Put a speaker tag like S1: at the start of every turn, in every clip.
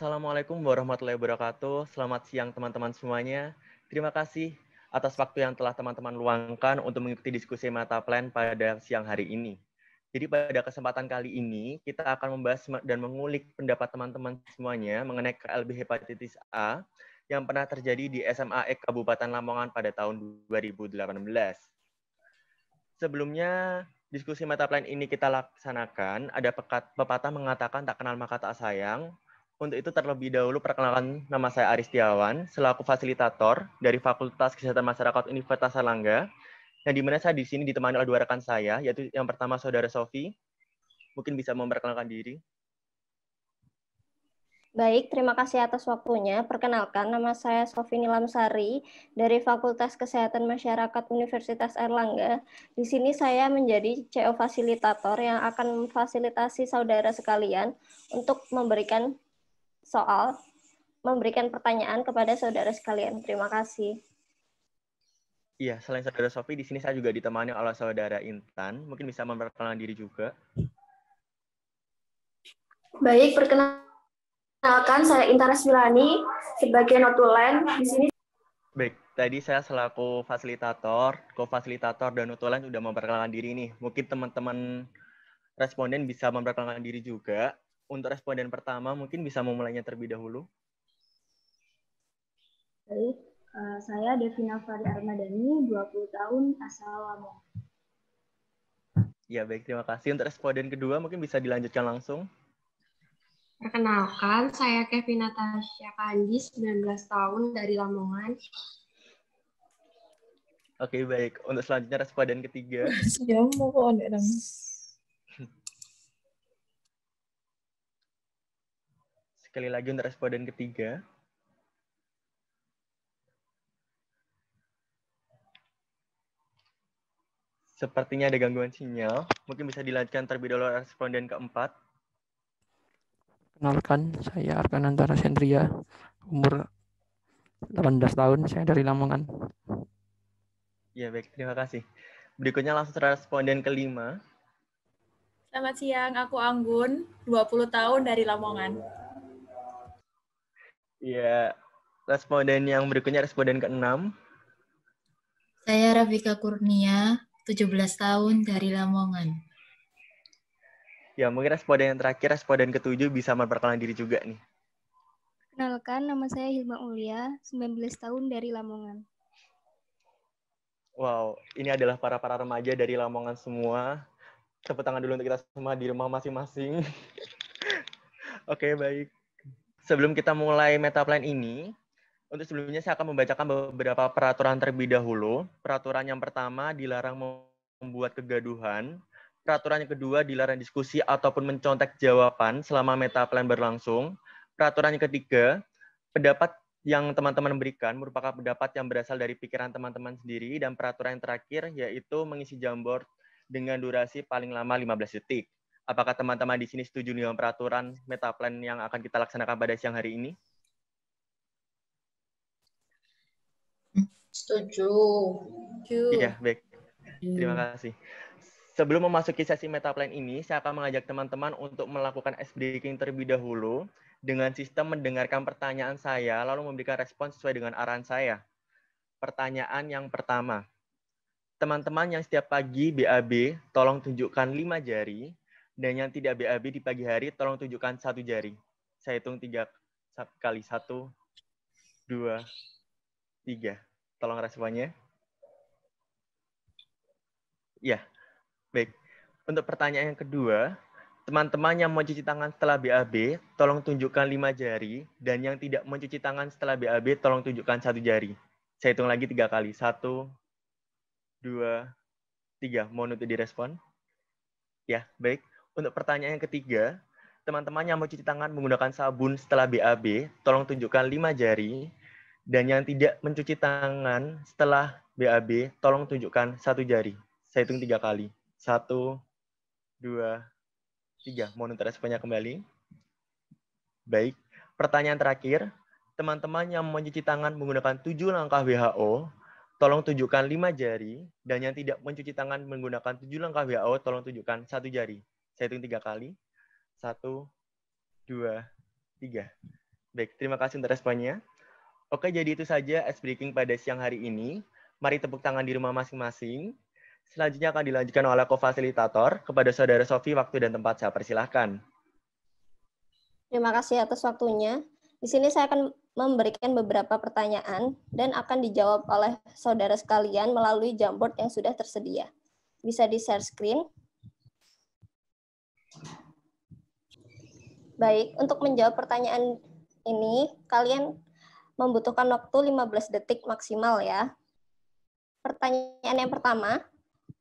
S1: Assalamualaikum warahmatullahi wabarakatuh. Selamat siang teman-teman semuanya. Terima kasih atas waktu yang telah teman-teman luangkan untuk mengikuti diskusi mata plan pada siang hari ini. Jadi pada kesempatan kali ini kita akan membahas dan mengulik pendapat teman-teman semuanya mengenai KLB hepatitis A yang pernah terjadi di SMA Kabupaten Lamongan pada tahun 2018. Sebelumnya diskusi mata plan ini kita laksanakan, ada pepatah mengatakan tak kenal maka tak sayang. Untuk itu terlebih dahulu perkenalkan, nama saya Aristiawan selaku fasilitator dari Fakultas Kesehatan Masyarakat Universitas Airlangga. Yang dimana saya di sini ditemani oleh dua rekan saya, yaitu yang pertama Saudara Sofi, mungkin bisa memperkenalkan diri.
S2: Baik, terima kasih atas waktunya. Perkenalkan, nama saya Sofi Nilamsari dari Fakultas Kesehatan Masyarakat Universitas Airlangga. Di sini saya menjadi CO Fasilitator yang akan memfasilitasi saudara sekalian untuk memberikan pertanyaan kepada saudara sekalian. Terima kasih.
S1: Iya, selain Saudara Sofi, di sini saya juga ditemani oleh Saudara Intan. Mungkin bisa memperkenalkan diri juga.
S3: Baik, perkenalkan saya Intan Rasmilani sebagai notulen di sini.
S1: Baik, tadi saya selaku fasilitator, co-fasilitator dan notulen sudah memperkenalkan diri nih. Mungkin teman-teman responden bisa memperkenalkan diri juga. Untuk responden pertama, mungkin bisa memulainya terlebih dahulu.
S3: Baik, saya Devina Fari Armadani, 20 tahun, asal Lamongan.
S1: Ya, baik. Terima kasih. Untuk responden kedua, mungkin bisa dilanjutkan langsung.
S4: Perkenalkan, saya Kevin Natasha Kandi, 19 tahun, dari Lamongan.
S1: Oke, baik. Untuk selanjutnya responden ketiga. Sekali lagi untuk responden ketiga. Sepertinya ada gangguan sinyal. Mungkin bisa dilanjutkan terlebih dahulu responden keempat.
S5: Kenalkan, saya Arkanantara Sendria, umur 18 tahun, saya dari Lamongan.
S1: Ya, baik. Terima kasih. Berikutnya langsung responden kelima.
S6: Selamat siang, aku Anggun, 20 tahun dari Lamongan.
S1: Ya, responden yang berikutnya responden keenam.
S7: Saya Rafika Kurnia, 17 tahun dari Lamongan.
S1: Ya, mungkin responden yang terakhir, responden ketujuh bisa memperkenalkan diri juga nih.
S8: Kenalkan, nama saya Hilma Ulia, 19 tahun dari Lamongan.
S1: Wow, ini adalah para remaja dari Lamongan semua. Tepuk tangan dulu untuk kita semua di rumah masing-masing. Oke, baik. Sebelum kita mulai meta plan ini, untuk sebelumnya saya akan membacakan beberapa peraturan terlebih dahulu. Peraturan yang pertama, dilarang membuat kegaduhan. Peraturan yang kedua, dilarang diskusi ataupun mencontek jawaban selama meta plan berlangsung. Peraturan yang ketiga, pendapat yang teman-teman berikan merupakan pendapat yang berasal dari pikiran teman-teman sendiri. Dan peraturan yang terakhir, yaitu mengisi Jamboard dengan durasi paling lama 15 detik. Apakah teman-teman di sini setuju dengan peraturan meta plan yang akan kita laksanakan pada siang hari ini?
S7: Setuju.
S1: Iya, baik. Terima kasih. Sebelum memasuki sesi meta plan ini, saya akan mengajak teman-teman untuk melakukan ice breaking terlebih dahulu dengan sistem mendengarkan pertanyaan saya, lalu memberikan respon sesuai dengan arahan saya. Pertanyaan yang pertama. Teman-teman yang setiap pagi BAB, tolong tunjukkan 5 jari, dan yang tidak BAB di pagi hari, tolong tunjukkan 1 jari. Saya hitung 3 kali. 1, 2, 3. Tolong responnya. Ya, baik. Untuk pertanyaan yang kedua, teman-teman yang mau cuci tangan setelah BAB, tolong tunjukkan 5 jari, dan yang tidak mencuci tangan setelah BAB, tolong tunjukkan 1 jari. Saya hitung lagi 3 kali. 1, 2, 3. Mohon untuk direspon. Ya, baik. Untuk pertanyaan yang ketiga, teman-teman yang mau cuci tangan menggunakan sabun setelah BAB, tolong tunjukkan 5 jari, dan yang tidak mencuci tangan setelah BAB, tolong tunjukkan 1 jari. Saya hitung 3 kali. 1, 2, 3. Mohon untuk responnya kembali. Baik. Pertanyaan terakhir. Teman-teman yang mencuci tangan menggunakan 7 langkah WHO, tolong tunjukkan 5 jari. Dan yang tidak mencuci tangan menggunakan 7 langkah WHO, tolong tunjukkan 1 jari. Saya hitung 3 kali. 1, 2, 3. Baik, terima kasih untuk responnya. Oke, jadi itu saja ice breaking pada siang hari ini. Mari tepuk tangan di rumah masing-masing. Selanjutnya akan dilanjutkan oleh co-fasilitator. Kepada Saudara Sofi, waktu dan tempat saya persilahkan.
S2: Terima kasih atas waktunya. Di sini saya akan memberikan beberapa pertanyaan dan akan dijawab oleh saudara sekalian melalui Jamboard yang sudah tersedia. Bisa di-share screen. Baik, untuk menjawab pertanyaan ini, kalian membutuhkan waktu 15 detik maksimal ya. Pertanyaan yang pertama,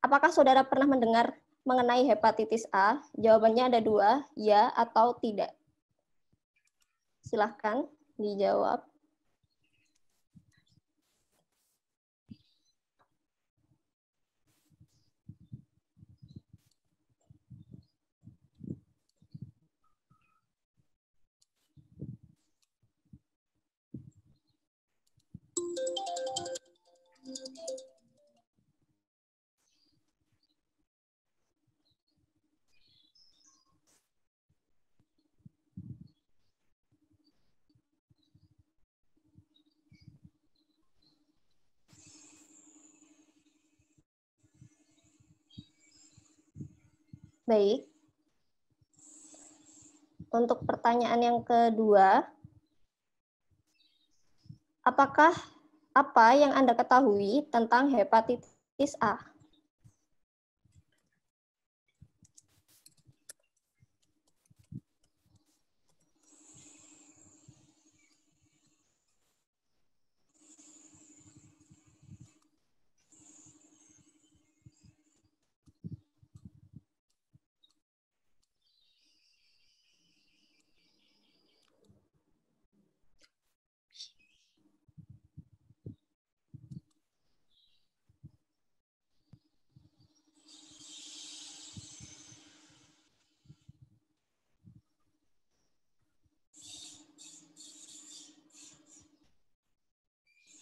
S2: apakah saudara pernah mendengar mengenai hepatitis A? Jawabannya ada 2, ya atau tidak. Silahkan dijawab. Baik. Untuk pertanyaan yang kedua, apakah apa yang Anda ketahui tentang hepatitis A?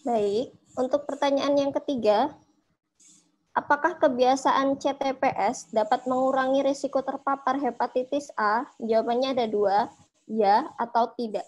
S2: Baik, untuk pertanyaan yang ketiga, apakah kebiasaan CTPS dapat mengurangi risiko terpapar hepatitis A? Jawabannya ada 2, ya atau tidak.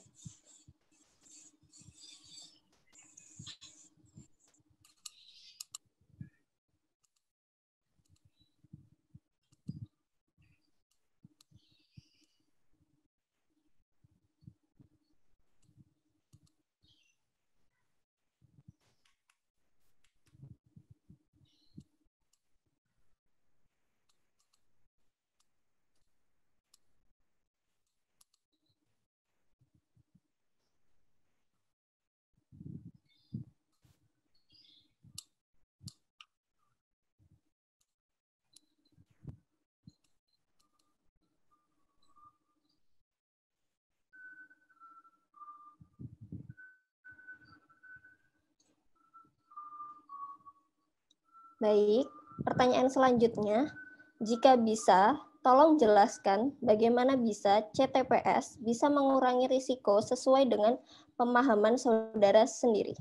S2: Baik, pertanyaan selanjutnya, jika bisa, tolong jelaskan bagaimana bisa CTPS bisa mengurangi risiko sesuai dengan pemahaman saudara sendiri.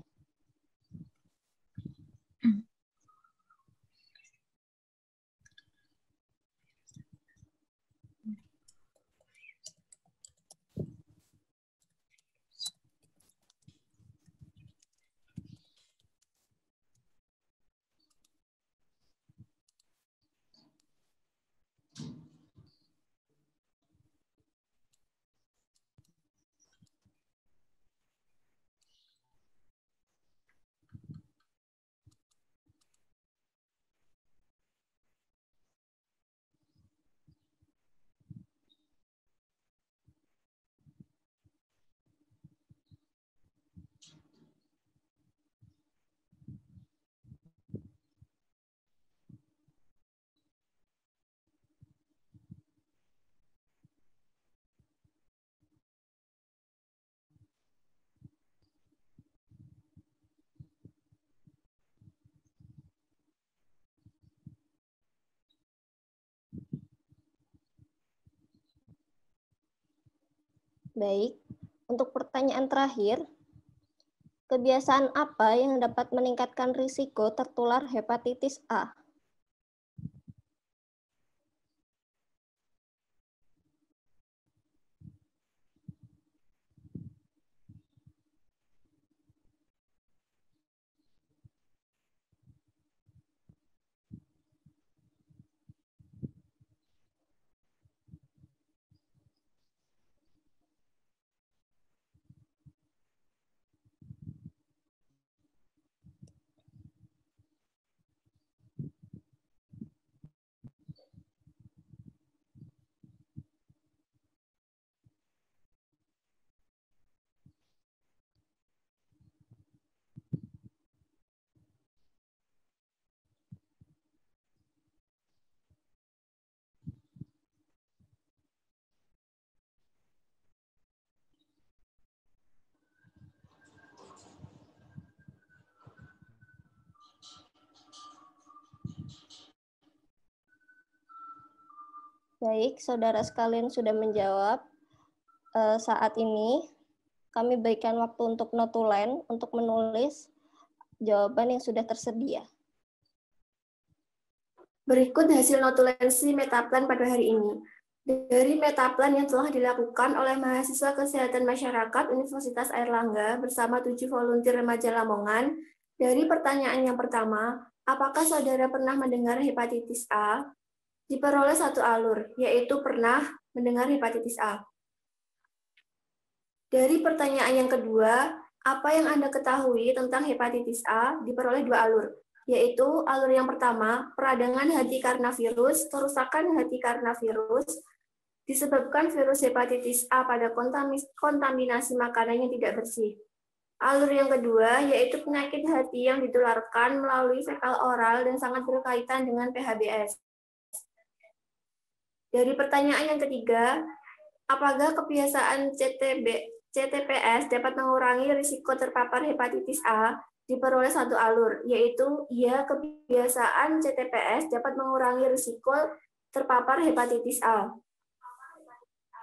S2: Baik, untuk pertanyaan terakhir, kebiasaan apa yang dapat meningkatkan risiko tertular hepatitis A? Baik, saudara sekalian sudah menjawab. Saat ini kami berikan waktu untuk notulen untuk menulis jawaban yang sudah tersedia.
S3: Berikut hasil notulensi Metaplan pada hari ini. Dari Metaplan yang telah dilakukan oleh mahasiswa Kesehatan Masyarakat Universitas Airlangga bersama 7 volunteer remaja Lamongan, dari pertanyaan yang pertama, apakah saudara pernah mendengar hepatitis A? Diperoleh satu alur, yaitu pernah mendengar hepatitis A. Dari pertanyaan yang kedua, apa yang Anda ketahui tentang hepatitis A? Diperoleh 2 alur, yaitu alur yang pertama, peradangan hati karena virus, kerusakan hati karena virus, disebabkan virus hepatitis A pada kontaminasi makanan yang tidak bersih. Alur yang kedua, yaitu penyakit hati yang ditularkan melalui fekal oral dan sangat berkaitan dengan PHBS. Dari pertanyaan yang ketiga, apakah kebiasaan CTPS dapat mengurangi risiko terpapar hepatitis A? Diperoleh satu alur, yaitu iya, kebiasaan CTPS dapat mengurangi risiko terpapar hepatitis A.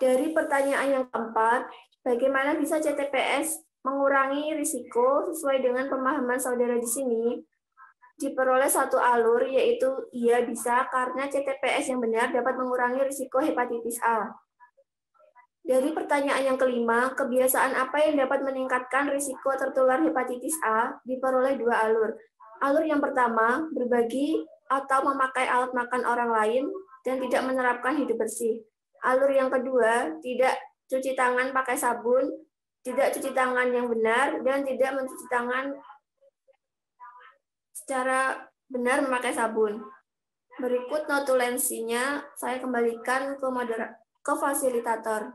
S3: Dari pertanyaan yang keempat, bagaimana bisa CTPS mengurangi risiko sesuai dengan pemahaman saudara di sini? Diperoleh satu alur, yaitu iya bisa karena CTPS yang benar dapat mengurangi risiko hepatitis A. Dari pertanyaan yang kelima, kebiasaan apa yang dapat meningkatkan risiko tertular hepatitis A? Diperoleh 2 alur. Alur yang pertama, berbagi atau memakai alat makan orang lain dan tidak menerapkan hidup bersih. Alur yang kedua, tidak cuci tangan pakai sabun, tidak cuci tangan yang benar, dan tidak mencuci tangan secara benar memakai sabun. Berikut notulensinya, saya kembalikan ke fasilitator.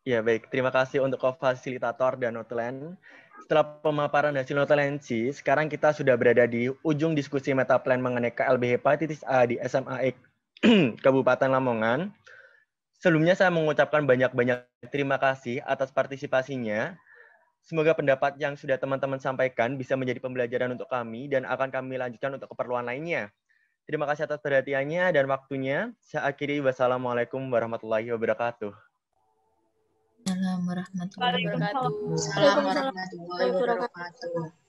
S1: Ya, baik. Terima kasih untuk fasilitator dan notulen. Setelah pemaparan hasil notulensi, sekarang kita sudah berada di ujung diskusi Metaplan mengenai KLB hepatitis A di SMA Kabupaten Lamongan. Sebelumnya saya mengucapkan banyak-banyak terima kasih atas partisipasinya. Semoga pendapat yang sudah teman-teman sampaikan bisa menjadi pembelajaran untuk kami dan akan kami lanjutkan untuk keperluan lainnya. Terima kasih atas perhatiannya dan waktunya. Saya akhiri. Wassalamualaikum warahmatullahi wabarakatuh.
S7: Assalamualaikum warahmatullahi wabarakatuh.
S6: Waalaikumsalam warahmatullahi wabarakatuh.